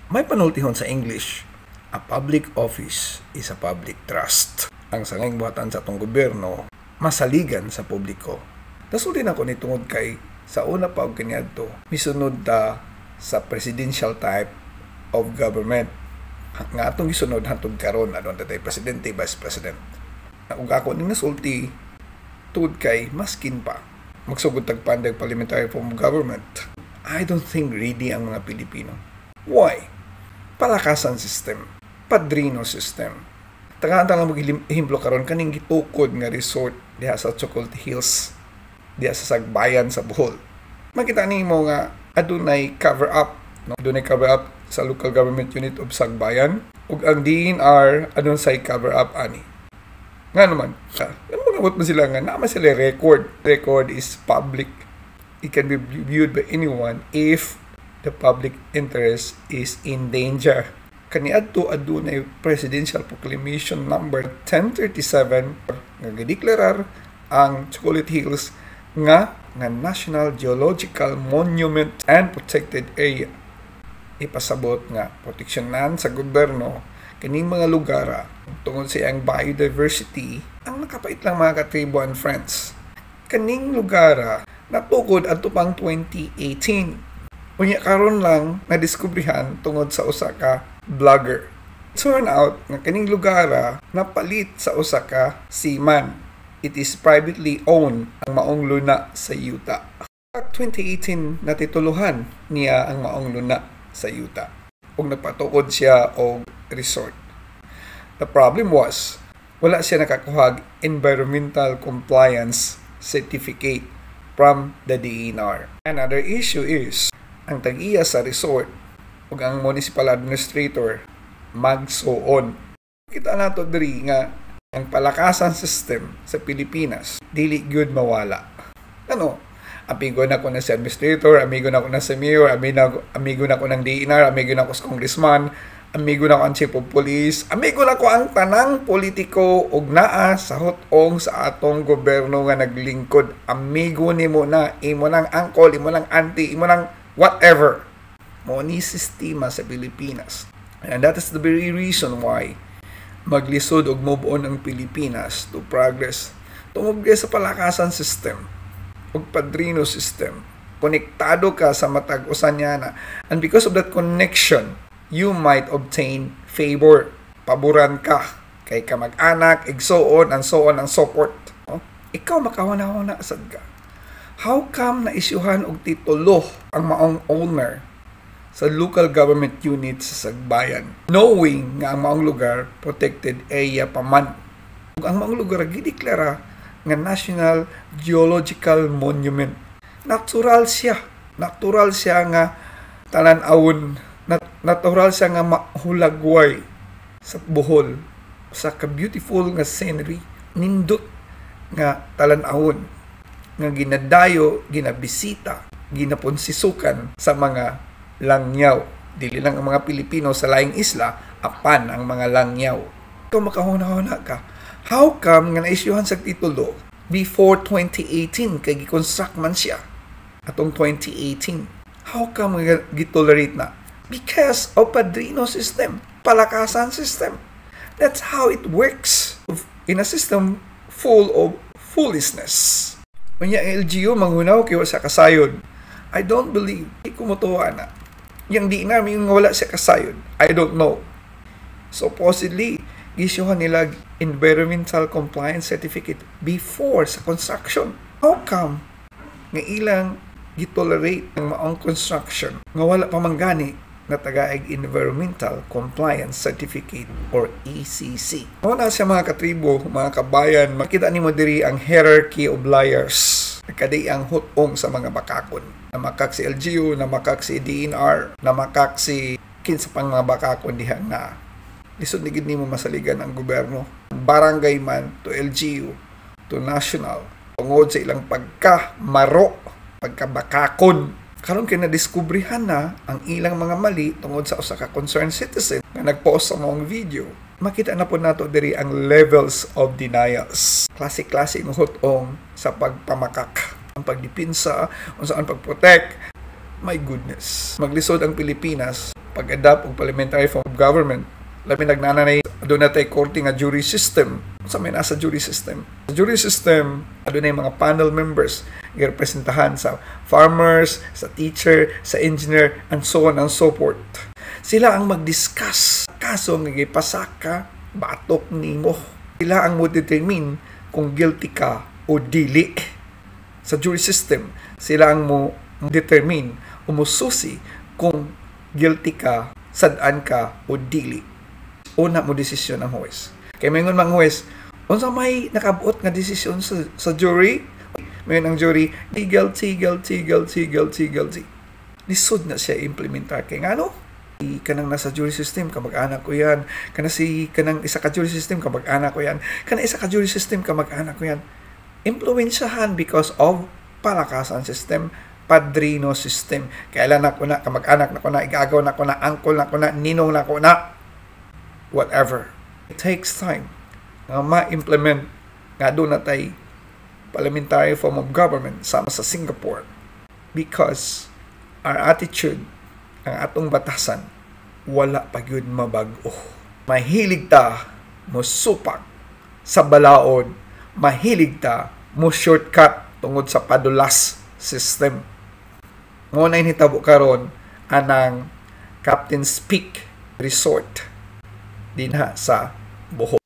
May panultihon sa English, a public office is a public trust. Ang sanging buhatan sa atong gobyerno, masaligan sa publiko. Nasulin ako ni tungod kay sa una pa og kaniadto, misunod ta sa presidential type of government. Nga atong gisunod hantod karon adun tatay presidente, vice president. Ug ako ning nasulti tungod kay maskin pa magsugod tag pandag parliamentary form of government. I don't think ready ang mga Pilipino. Why? Palakasan system, padrino system. Tagaan lang mag-ihimplo karon kaning gitukod nga resort diha sa Chocolate Hills, diha sa Sagbayan sa Bohol. Makita nimo nga adunay cover up, no? Adunay cover up sa local government unit of Sagbayan ug ang DNR adun say cover up ani. Nga naman, ano sila nga naman sila record. Record is public. It can be viewed by anyone if the public interest is in danger. Kaniadto adunay Presidential Proclamation number 1037 nga gideklarar ang Chocolate Hills nga National Geological Monument and Protected Area. Ipasabot nga proteksyonan sa gobyerno kaning mga lugar tungod sa iyang biodiversity. Ang nakapait lang mga katribo and friends, kaning lugar natukod adto pang 2018. Unya karon lang nadiskubrihan tungod sa usa ka vlogger. Turn out nga kaning lugar napalit sa usa ka seaman. It is privately owned ang maong luna sa Utah. 2018 natituluhan niya ang maong luna sa Utah ug nagpatukod siya og resort. The problem was wala siya nakakuhag environmental compliance certificate from the DNR. Another issue is ang tag-iya sa resort ug ang municipal administrator magsuon. Kita nato diri nga ang palakasan system sa Pilipinas dili gyud mawala. Ano? Amigo na ko na si administrator, amigo na ko na si mayor, amigo na ko ng DNR, amigo na ko sa congressman, amigo na ko ang chief of police, amigo na ko ang tanang politiko ug naa sa hutong sa atong gobyerno nga naglingkod. Amigo nimo na, imo nang uncle, imo nang auntie, imo nang whatever. Mo ni sistema sa Pilipinas. And that is the very reason why maglisod og move on ang Pilipinas to progress. Tungod sa palakasan system ug padrino system. Konektado ka sa matag usan niya na. And because of that connection, you might obtain favor. Paboran ka kay kamag-anak, and so on and so forth. Oh? Ikaw makawana-wana sad ka. How come na-isyuhan og titulo ang maong owner sa local government unit sa Sagbayan, knowing nga ang maong lugar protected area pa man? Ug ang maong lugar gideklara nga National Geological Monument. Natural siya nga tanan-awon, natural siya nga mahulagway sa Bohol, sa ka-beautiful nga scenery, nindot nga talan-awon nga ginadayo, ginabisita, ginaponsisukan sa mga langyaw. Dili lang ang mga Pilipino sa laing isla, apan ang mga langyaw. Ikaw makahuna-huna ka. How come nga na-isyuhan sa titulo before 2018 kay gi-construct man siya atong 2018? How come nga gitolerate na? Because of padrino system, palakasan system. That's how it works in a system full of foolishness. Manya LGU manghunaw kay sa kasayod. I don't believe. Kumutuwa na. Yang di na may wala sa kasayod. I don't know. Supposedly, gisyuhan nila environmental compliance certificate before sa construction. How come nga ilang gitolerate ang maong construction nga wala pa manggani na tagaig environmental compliance certificate or ECC? Muna siya mga katribo, mga kabayan, makita nimo diri ang hierarchy of liars. Nagkadi ang hutong sa mga bakakon. Namakak si LGU, namakak si DNR, namakak si kinsa pang mga bakakon diha na lisod ni gid nimo masaligan ang gobyerno, barangay man to LGU to national, tungod sa ilang pagkamaro, pagkabakakon. Karon kay nadiskubrihan na ang ilang mga mali tungod sa usa ka concerned citizen nga nagpost sa mong video. Makita na po nato diri ang levels of denials. Klase-klase ng hutong sa pagpamakak, ang pagdipinsa, kung saan pagprotect. My goodness. Maglisod ang Pilipinas pag-adapt og parliamentary form of government, labi nagnanay doon natay korte nga jury system. Sa may nasa jury system. Sa jury system, adunay mga panel members girepresentahan sa farmers, sa teacher, sa engineer, and so on and so forth. Sila ang mag-discuss kaso nga gipasaka batok nimo. Sila ang mo-determine kung guilty ka o dili. Sa jury system, sila ang mo-determine o mususi kung guilty ka, sadaan ka o dili. Una mo desisyon ang huwes. Kaya mayon mga huwes, unsa may nakabuot nga desisyon sa jury? Mayon ang jury, guilty. Lisod na siya implementar. Kaya nga kanang nasa jury system, kamag-anak ko yan. Kanang isa ka jury system, kamag-anak ko yan. Kanang isa ka jury system, kamag-anak ko yan. Impluensyahan because of palakasan system, padrino system. Kailan na ko na, kamag-anak na ko na, igagaw na ko na, uncle na ko na, ninong na ko na, whatever. It takes time na ma-implement nga doon natay parliamentary form of government sama sa Singapore because our attitude, ang atong batasan, wala pa yun mabago. Mahilig ta mo supak sa balaod, mahilig ta mo shortcut tungod sa padulas system. Ngunay hitabo karon anang Captain's Peak Resort dinha sa Bohol.